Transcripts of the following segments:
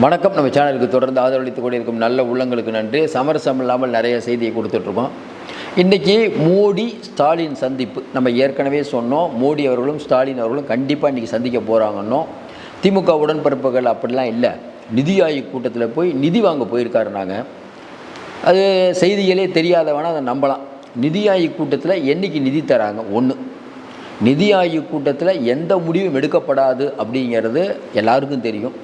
வணக்கம். நம்ம சேனலுக்கு தொடர்ந்து ஆதரவளித்து கொண்டிருக்கும் நல்ல உள்ளங்களுக்கு நன்றி. சமரசம் இல்லாமல் நிறைய செய்தியை கொடுத்துட்ருக்கோம். இன்றைக்கி மோடி ஸ்டாலின் சந்திப்பு நம்ம ஏற்கனவே சொன்னோம். மோடி அவர்களும் ஸ்டாலின் அவர்களும் கண்டிப்பாக இன்றைக்கி சந்திக்க போகிறாங்கன்னோ. திமுக உடன்பிறப்புகள் அப்படிலாம் இல்லை. நிதி ஆயோக் கூட்டத்தில் போய் நிதி வாங்க போயிருக்காரு. நாங்கள் அது செய்திகளே தெரியாதவனா அதை நம்பலாம். நிதி ஆயோக் கூட்டத்தில் என்றைக்கு நிதி தராங்க? ஒன்று, நிதி ஆயோக் கூட்டத்தில் எந்த முடிவும் எடுக்கப்படாது அப்படிங்கிறது எல்லாருக்கும் தெரியும்.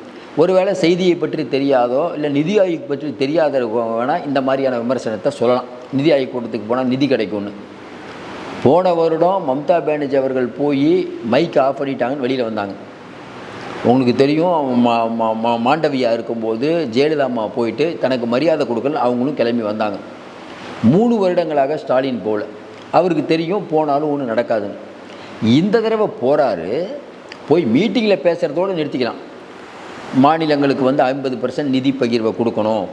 ஒருவேளை செய்தியை பற்றி தெரியாதோ இல்லை நிதி ஆயோக் பற்றி தெரியாத வேணால் இந்த மாதிரியான விமர்சனத்தை சொல்லலாம். நிதி ஆயோக் கூட்டத்துக்கு போனால் நிதி கிடைக்கும்னு. போன வருடம் மம்தா பானர்ஜி அவர்கள் போய் மைக் ஆஃப் பண்ணிட்டாங்கன்னு வெளியில் வந்தாங்க. உங்களுக்கு தெரியும், மாண்டவியா இருக்கும்போது ஜெயலலிதா அம்மா போயிட்டு தனக்கு மரியாதை கொடுக்கல, அவங்களும் கிளம்பி வந்தாங்க. 3 வருடங்களாக ஸ்டாலின் போகல. அவருக்கு தெரியும் போனாலும் ஒன்றும் நடக்காதுன்னு. இந்த தடவை போகிறாரு. போய் மீட்டிங்கில் பேசுகிறதோடு நிறுத்திக்கலாம். மாநிலங்களுக்கு 50% நிதி பகிர்வை கொடுக்கணும்,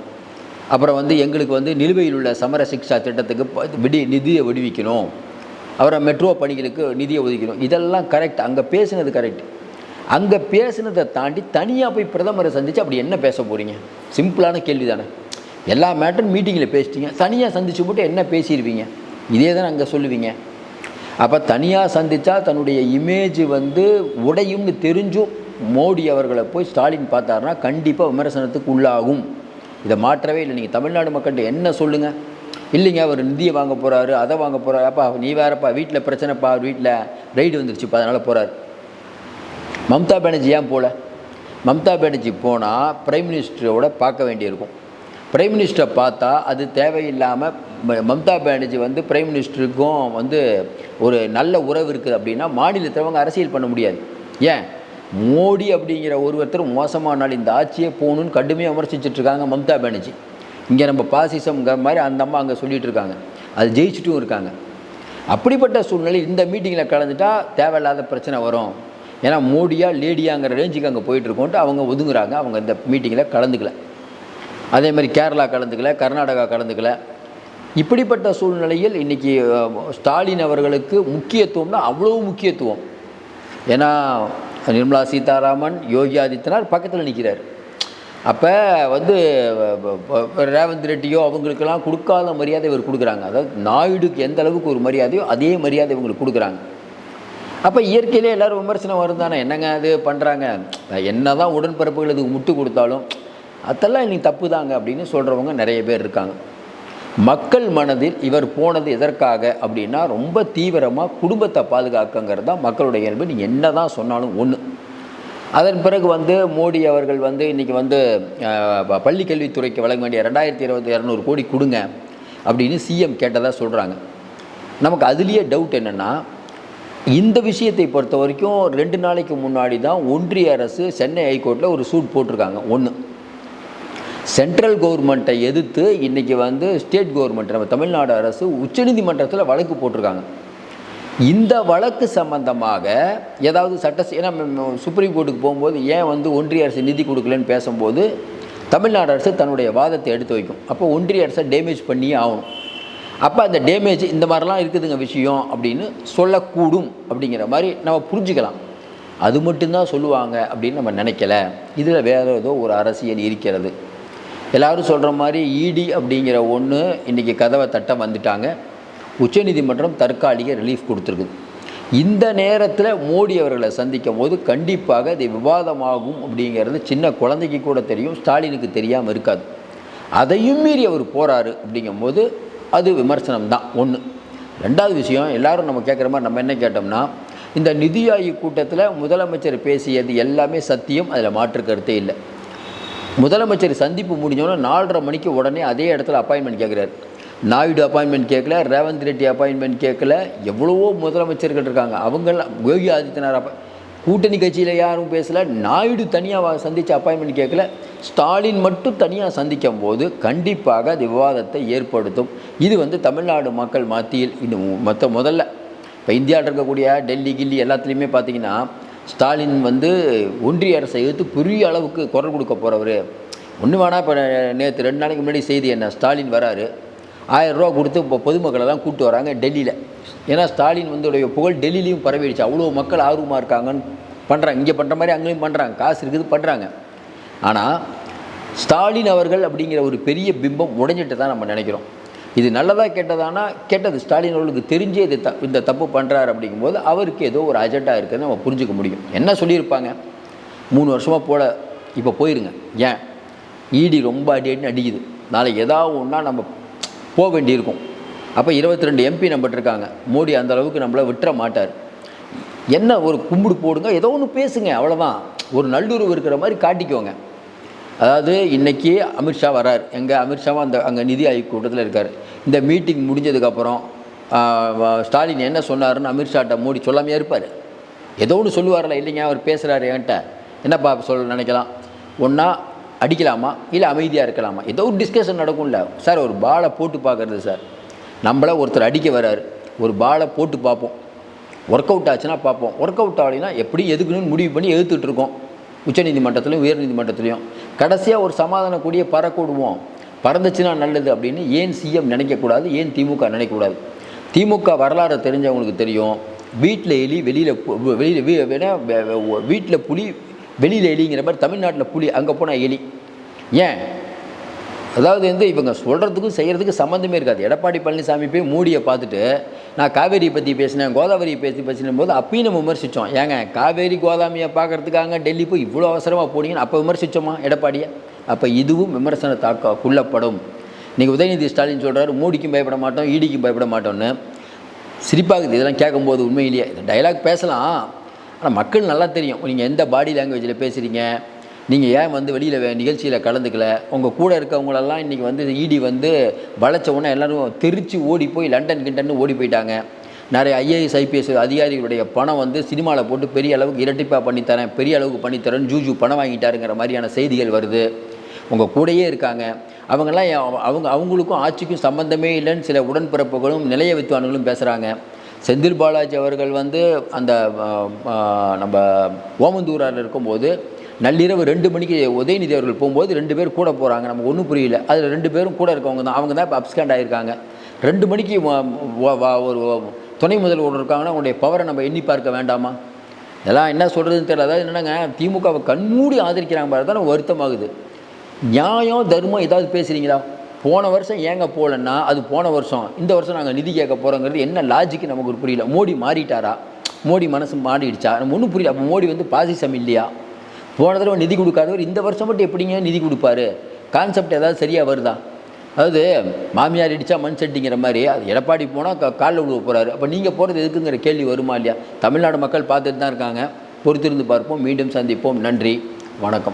அப்புறம் எங்களுக்கு நிலுவையில் உள்ள சமர சிக்ஷா திட்டத்துக்கு நிதியை விடுவிக்கணும், அப்புறம் மெட்ரோ பணிகளுக்கு நிதியை ஒதுக்கணும். இதெல்லாம் கரெக்ட். அங்கே பேசுனது கரெக்ட். அங்கே பேசுனதை தாண்டி தனியாக போய் பிரதமரை சந்தித்து அப்படி என்ன பேச போகிறீங்க? சிம்பிளான கேள்வி தானே. எல்லா மேட்டரும் மீட்டிங்கில் பேசிட்டீங்க, தனியாக சந்தித்து போட்டு என்ன பேசிடுவீங்க? இதே தானே அங்கே சொல்லுவீங்க. அப்போ தனியாக சந்தித்தா தன்னுடைய இமேஜ் உடையும்னு தெரிஞ்சும் மோடி அவர்களை போய் ஸ்டாலின் பார்த்தாருன்னா கண்டிப்பாக விமர்சனத்துக்கு உள்ளாகும். இதை மாற்றவே இல்லை. நீங்கள் தமிழ்நாடு மக்கள்கிட்ட என்ன சொல்லுங்கள்? இல்லைங்க, அவர் நிதியை வாங்க போகிறாரு, அதை வாங்க போகிறாரு. அப்பா நீ வேறப்பா, வீட்டில் பிரச்சனைப்பா, வீட்டில் ரைடு வந்துருச்சுப்பா, அதனால் போகிறார். மம்தா பானர்ஜி ஏன் போகல? மம்தா பானர்ஜி போனால் பிரைம் மினிஸ்டரோட பார்க்க வேண்டியிருக்கும். பிரைம் மினிஸ்டரை பார்த்தா அது தேவையில்லாமல் மம்தா பானர்ஜி பிரைம் மினிஸ்டருக்கும் ஒரு நல்ல உறவு இருக்குது அப்படின்னா மாநிலத்தில் அவங்க அரசியல் பண்ண முடியாது. ஏன்? மோடி அப்படிங்கிற ஒருத்தர் மோசமானால் இந்த ஆட்சியே போகணுன்னு கடுமையாக விமர்சிச்சுட்ருக்காங்க மம்தா பானர்ஜி. இங்கே நம்ம பாசிசம்ங்கிற மாதிரி அந்த அம்மா அங்கே சொல்லிகிட்டு இருக்காங்க. அது ஜெயிச்சுட்டும் இருக்காங்க. அப்படிப்பட்ட சூழ்நிலை இந்த மீட்டிங்கில் கலந்துட்டா தேவையில்லாத பிரச்சனை வரும். ஏன்னா மோடியா லேடியாங்கிற ரேஞ்சுக்கு அங்கே போயிட்டுருக்கோன்ட்டு அவங்க ஒதுங்குறாங்க. அவங்க இந்த மீட்டிங்கில் கலந்துக்கல. அதே மாதிரி கேரளா கலந்துக்கல, கர்நாடகா கலந்துக்கல. இப்படிப்பட்ட சூழ்நிலையில் இன்றைக்கி ஸ்டாலின் அவர்களுக்கு முக்கியத்துவம்னா அவ்வளோ முக்கியத்துவம். ஏன்னா நிர்மலா சீதாராமன், யோகி ஆதித்யநாத் பக்கத்தில் நிற்கிறார். அப்போ ரேவந்த் ரெட்டியோ அவங்களுக்கெல்லாம் கொடுக்காத மரியாதை இவர் கொடுக்குறாங்க. அதாவது நாயுடுக்கு எந்த அளவுக்கு ஒரு மரியாதையோ அதே மரியாதை இவங்களுக்கு கொடுக்குறாங்க. அப்போ இயற்கையிலே எல்லோரும் விமர்சனம் வரும் தானே. என்னங்க அது பண்ணுறாங்க, என்ன தான் உடன்பிறப்புகள் இதுக்கு முட்டு கொடுத்தாலும் அதெல்லாம் இன்னைக்கு தப்பு தாங்க அப்படின்னு சொல்கிறவங்க நிறைய பேர் இருக்காங்க. மக்கள் மனதில் இவர் போனது எதற்காக அப்படின்னா ரொம்ப தீவிரமாக குடும்பத்தை பாதுகாக்கங்கிறது தான் மக்களுடைய இயல்பு. நீங்கள் என்ன தான் சொன்னாலும் ஒன்று. அதன் பிறகு மோடி அவர்கள் இன்றைக்கி பள்ளி கல்வித்துறைக்கு வழங்க வேண்டிய 2200 கோடி கொடுங்க அப்படின்னு சிஎம் கேட்டதாக சொல்கிறாங்க. நமக்கு அதுலேயே டவுட் என்னென்னா, இந்த விஷயத்தை பொறுத்த வரைக்கும் 2 நாளைக்கு முன்னாடி தான் ஒன்றிய அரசு சென்னை ஹைகோர்ட்டில் ஒரு சூட் போட்டிருக்காங்க. ஒன்று, சென்ட்ரல் கவர்மெண்ட்டை எதிர்த்து இன்றைக்கி ஸ்டேட் கவர்மெண்ட் நம்ம தமிழ்நாடு அரசு உச்சநீதிமன்றத்தில் வழக்கு போட்டிருக்காங்க. இந்த வழக்கு சம்பந்தமாக ஏதாவது ஏன்னா சுப்ரீம் கோர்ட்டுக்கு போகும்போது ஏன் ஒன்றிய அரசு நிதி கொடுக்கலன்னு பேசும்போது தமிழ்நாடு அரசு தன்னுடைய வாதத்தை எடுத்து வைக்கும். அப்போ ஒன்றிய அரசை டேமேஜ் பண்ணியே ஆகணும். அப்போ அந்த டேமேஜ் இந்த மாதிரிலாம் இருக்குதுங்க விஷயம் அப்படின்னு சொல்லக்கூடும் அப்படிங்கிற மாதிரி நம்ம புரிஞ்சுக்கலாம். அது மட்டும்தான் சொல்லுவாங்க அப்படின்னு நம்ம நினைக்கல. இதில் வேறு ஏதோ ஒரு அரசியல் இருக்கிறது. எல்லோரும் சொல்கிற மாதிரி இடி அப்படிங்கிற ஒன்று இன்றைக்கி கதவை தட்ட வந்துட்டாங்க. உச்சநீதிமன்றம் தற்காலிக ரிலீஃப் கொடுத்துருக்குது. இந்த நேரத்தில் மோடி அவர்களை சந்திக்கும் போது கண்டிப்பாக இது விவாதமாகும் அப்படிங்கிறது சின்ன குழந்தைக்கு கூட தெரியும், ஸ்டாலினுக்கு தெரியாமல் இருக்காது. அதையும் மீறி அவர் போகிறாரு அப்படிங்கும்போது அது விமர்சனம் தான் ஒன்று. ரெண்டாவது விஷயம், எல்லோரும் நம்ம கேட்குற மாதிரி நம்ம என்ன கேட்டோம்னா, இந்த நிதி ஆயோக் கூட்டத்தில் முதலமைச்சர் பேசியது எல்லாமே சத்தியம், அதில் மாற்று கருத்தே இல்லை. முதலமைச்சர் சந்திப்பு முடிஞ்சோன்னா 4:30 மணிக்கு உடனே அதே இடத்துல அப்பாயின்மெண்ட் கேட்குறாரு. நாயுடு அப்பாயின்மெண்ட் கேட்கல, ரேவந்த் ரெட்டி அப்பாயின்மெண்ட் கேட்கல, எவ்வளவோ முதலமைச்சர்கள் இருக்காங்க. அவங்கெல்லாம் யோகி ஆதித்யநாத் கூட்டணி கட்சியில் யாரும் பேசலை. நாயுடு தனியாக சந்தித்து அப்பாயின்மெண்ட் கேட்கல. ஸ்டாலின் மட்டும் தனியாக சந்திக்கும் போது கண்டிப்பாக அது விவாதத்தை ஏற்படுத்தும். இது தமிழ்நாடு மக்கள் மத்தியில் இது முதல்ல இப்போ இந்தியாவில் இருக்கக்கூடிய டெல்லி கில்லி எல்லாத்துலேயுமே பார்த்திங்கன்னா ஸ்டாலின் ஒன்றிய அரசை எதிர்த்து பெரிய அளவுக்கு குரல் கொடுக்க போகிறவர். ஒன்று வேணால் இப்போ நேற்று 2 நாளைக்கு முன்னாடி செய்தி என்ன, ஸ்டாலின் வராரு, 1000 ரூபா கொடுத்து இப்போ பொதுமக்களெல்லாம் கூப்பிட்டு வராங்க டெல்லியில். ஏன்னா ஸ்டாலின் உடைய புகழ் டெல்லியிலையும் பரவிடுச்சு. அவ்வளோ மக்கள் ஆர்வமாக இருக்காங்கன்னு பண்ணுறாங்க. இங்கே பண்ணுற மாதிரி அங்கேயும் பண்ணுறாங்க. காசு இருக்குது பண்ணுறாங்க. ஆனால் ஸ்டாலின் அவர்கள் அப்படிங்கிற ஒரு பெரிய பிம்பம் உடைஞ்சிட்டு தான் நம்ம நினைக்கிறோம். இது நல்லதாக கேட்டதானா கேட்டது. ஸ்டாலின் அவர்களுக்கு தெரிஞ்சே இந்த தப்பு பண்ணுறாரு அப்படிங்கும்போது அவருக்கு ஏதோ ஒரு அஜெண்டா இருக்குதுன்னு நம்ம புரிஞ்சுக்க முடியும். என்ன சொல்லியிருப்பாங்க, 3 வருஷமாக போல இப்போ போயிருங்க, ஏன் இடி ரொம்ப அடின்னு அடிக்குது, நாளைக்கு ஏதாவது ஒன்றா நம்ம போக வேண்டியிருக்கும். அப்போ 22 எம்பி நம்மகிட்ட இருக்காங்க. மோடி அந்த அளவுக்கு நம்மளை விட்டுற மாட்டார். என்ன ஒரு கும்பிடு போடுங்க, ஏதோ ஒன்று பேசுங்க, அவ்வளோதான். ஒரு நல்லுறவு இருக்கிற மாதிரி காட்டிக்கோங்க. அதாவது இன்றைக்கி அமித்ஷா வரார். அமித்ஷாவும் அங்கே நிதி ஆயோக் கூட்டத்தில் இருக்கார். இந்த மீட்டிங் முடிஞ்சதுக்கப்புறம் ஸ்டாலின் என்ன சொன்னார்னு அமித்ஷாட்ட மோடி சொல்லாமையே இருப்பார். ஏதோ ஒன்று சொல்லுவார்ல, இல்லைங்க அவர் பேசுகிறாரு என்கிட்ட, என்னப்பா சொல்ல நினைக்கலாம், ஒன்றா அடிக்கலாமா இல்லை அமைதியாக இருக்கலாமா, ஏதோ ஒரு டிஸ்கஷன் நடக்கும்ல சார். ஒரு பாலை போட்டு பார்க்குறது சார், நம்மள ஒருத்தர் அடிக்க வர்றாரு, ஒரு பாலை போட்டு பார்ப்போம், ஒர்க் அவுட் ஆச்சுன்னா பார்ப்போம், ஒர்க் அவுட் ஆகலைன்னா எப்படி எதுக்குன்னு முடிவு பண்ணி எழுத்துட்ருக்கோம். உச்சநீதிமன்றத்துலையும் உயர்நீதிமன்றத்துலையும் கடைசியாக ஒரு சமாதான கூடிய பறக்கூடுவோம். பறந்துச்சுன்னா நல்லது அப்படின்னு ஏன் சிஎம் நினைக்கக்கூடாது, ஏன் திமுக நினைக்கக்கூடாது? திமுக வரலாறு தெரிஞ்சவங்களுக்கு தெரியும், வீட்டில் எலி வீட்டில் புலி வெளியில் எலிங்கிற மாதிரி தமிழ்நாட்டில் புலி, அங்கே போனால் எலி. ஏன்? அதாவது இவங்க சொல்கிறதுக்கும் செய்கிறதுக்கு சம்மந்தமே இருக்காது. எடப்பாடி பழனிசாமி போய் மோடியை பார்த்துட்டு நான் காவேரியை பற்றி பேசினேன், கோதாவரியை பேசினும் போது அப்பயும் நம்ம விமர்சித்தோம். ஏங்க காவேரி கோதாமியை பார்க்குறதுக்காக டெல்லி போய் இவ்வளோ அவசரமாக போனீங்கன்னு அப்போ விமர்சித்தோமா எடப்பாடியை? அப்போ இதுவும் விமர்சன தாக்கக்குள்ளப்படும். நீங்கள் உதயநிதி ஸ்டாலின் சொல்கிறாரு மோடிக்கும் பயப்பட மாட்டோம், ஈடிக்கும் பயப்பட மாட்டோம்னு. சிரிப்பாகுது இதெல்லாம் கேட்கும்போது. உண்மையிலேயே இந்த டைலாக் பேசலாம், ஆனால் மக்கள் நல்லா தெரியும் நீங்கள் எந்த பாடி லாங்குவேஜில் பேசுகிறீங்க, நீங்கள் ஏன் வெளியில் நிகழ்ச்சியில் கலந்துக்கல. உங்கள் கூட இருக்கவங்களெல்லாம் இன்றைக்கி ஈடி வளைச்ச உடனே எல்லோரும் தெரித்து ஓடி போய் லண்டன் கிண்டன்னு ஓடி போயிட்டாங்க. நிறைய ஐஏஎஸ் ஐபிஎஸ் அதிகாரிகளுடைய பணம் சினிமாவில் போட்டு பெரிய அளவுக்கு இரட்டிப்பாக பண்ணித்தரேன், பெரிய அளவுக்கு பண்ணித்தரேன்னு ஜூஜு பணம் வாங்கிட்டாருங்கிற மாதிரியான செய்திகள் வருது. உங்கள் கூடையே இருக்காங்க அவங்கெல்லாம். அவங்களுக்கும் ஆட்சிக்கும் சம்மந்தமே இல்லைன்னு சில உடன்பிறப்புகளும் நிலைய வித்துவான்களும் பேசுகிறாங்க. செந்தில் பாலாஜி அவர்கள் அந்த நம்ம ஓமந்தூராரில் இருக்கும்போது நள்ளிரவு 2 மணிக்கு உதயநிதி அவர்கள் போகும்போது 2 பேர் கூட போகிறாங்க. நமக்கு ஒன்றும் புரியல. அதில் 2 பேரும் கூட இருக்கவங்க தான், அவங்க தான் இப்போ அப்ஸ்காண்ட் ஆகியிருக்காங்க. 2 மணிக்கு ஒரு துணை முதல்வர் இருக்காங்கன்னா அவங்களுடைய பவரை நம்ம எண்ணி பார்க்க வேண்டாமா? இதெல்லாம் என்ன சொல்கிறதுன்னு தெரியல. அதாவது என்னென்னாங்க, திமுகவை கண்மூடி ஆதரிக்கிறாங்க பாரு, தான் வருத்தமாகுது. நியாயம் தர்மம் ஏதாவது பேசுகிறீங்களா? போன வருஷம் ஏங்க போகலன்னா அது போன வருஷம், இந்த வருஷம் நாங்கள் நிதி கேட்க போகிறோங்கிறது என்ன லாஜிக்கு நமக்கு புரியல. மோடி மாறிட்டாரா? மோடி மனசு மாறிடுச்சா? நம்ம ஒன்றும் புரியல. அப்போ மோடி பாசிசம் இல்லையா? போன தடவை நிதி கொடுக்காதவர் இந்த வருஷம் மட்டும் எப்படிங்க நிதி கொடுப்பாரு? கான்செப்ட் ஏதாவது சரியாக வருதா? அதாவது மாமியார் அடித்தா மண் சட்டிங்கிற மாதிரி அது எடப்பாடி போனால் காலில் விழுவ போகிறாரு. அப்போ நீங்கள் போகிறது எதுக்குங்கிற கேள்வி வருமா இல்லையா? தமிழ்நாடு மக்கள் பார்த்துட்டு தான் இருக்காங்க. பொறுத்திருந்து பார்ப்போம். மீண்டும் சந்திப்போம். நன்றி, வணக்கம்.